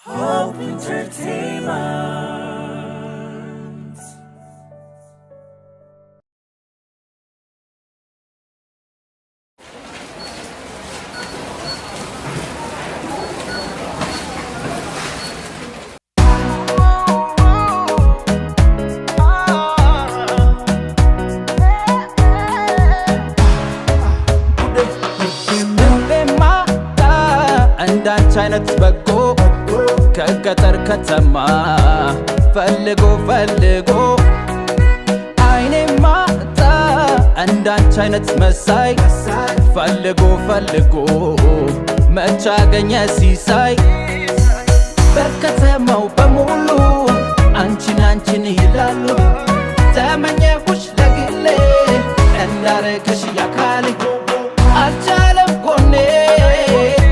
Hope Entertainment. እንዳንቺ አይነት በጎ ከገጠር ከተማ ፈልጎ ፈልጎ አይኔማ ጣ እንዳንቺ አይነት መሳይ ፈልጎ ፈልጎ መች አገኘ ሲሳይ በከተማው በሙሉ አንቺን አንቺን ይላሉ ተመኘሁሽ ለግሌ እንዳረግሽ ያካሌ አልቻለም ጎኔ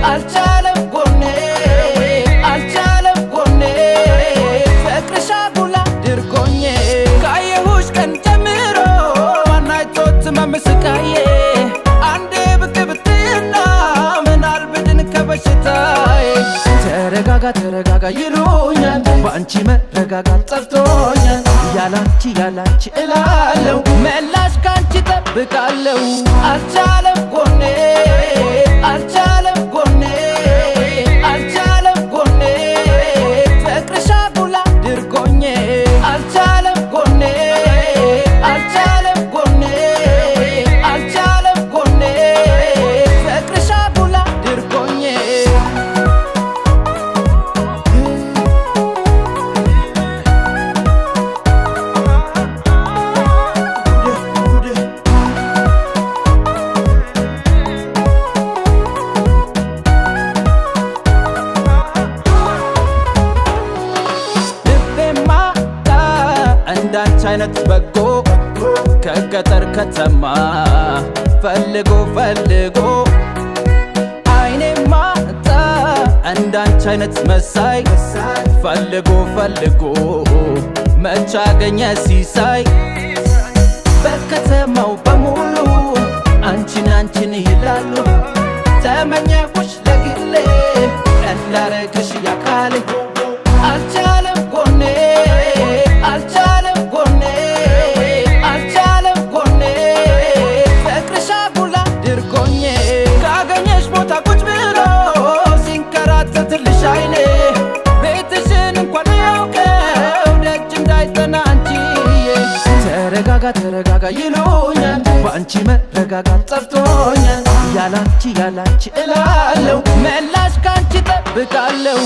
አልቻለም ጎኔ አልቻለም ጎኔ ፍቅርሽ አጉላ ድርጎኜ ካየሁሽ ቀን ጀምሮ ማናይቶት መምስቃዬ አንዴ ብቅ ብትና ምናል ብድን ከበሽታዬ ተረጋጋ ተረጋጋ ይሉኛል በአንቺ መረጋጋት ጠፍቶኛል ያላንቺ እላለው መላሽ ካንቺ ጠብቃለው አልቻለም ጎኔ አልቻለም ጎኔ አልቻለም ጎኔ ፍቅርሽ አጉላ ድርጎኜ አልቻለም ጎኔ አልቻለም ጎኔ አልቻለም ጎኔ ፍቅርሽ አጉላ ድርጎኜ እንዳንቺ አይነት በጎ ከገጠር ከተማ ፈልጎ ፈልጎ አይኔማ ጣ እንዳንቺ አይነት መሳይ ፈልጎ ፈልጎ መች አገኘ ሲሳይ በከተማው በሙሉ አንቺን አንቺን ይላሉ ተመኘሁሽ ለግሌ እንዳረግሽ ያካሌ አልቻለም ጎኔ አልቻለም ጎኔ አልቻለም ጎኔ ፍቅርሽ አጉላ ድርጎኜ ካገኘሽ ቦታ ቁጭ ብሎ ሲንከራተትልሽ አይኔ ቤትሽን እንኳን ያውቀው ደጅ እንዳይጠና አንቺዬ ተረጋጋ ተረጋጋ ይሉኛል በአንቺ መረጋጋት ጠፍቶኛል ያላንቺ እላለው መላሽ ካንቺ ጠብቃለው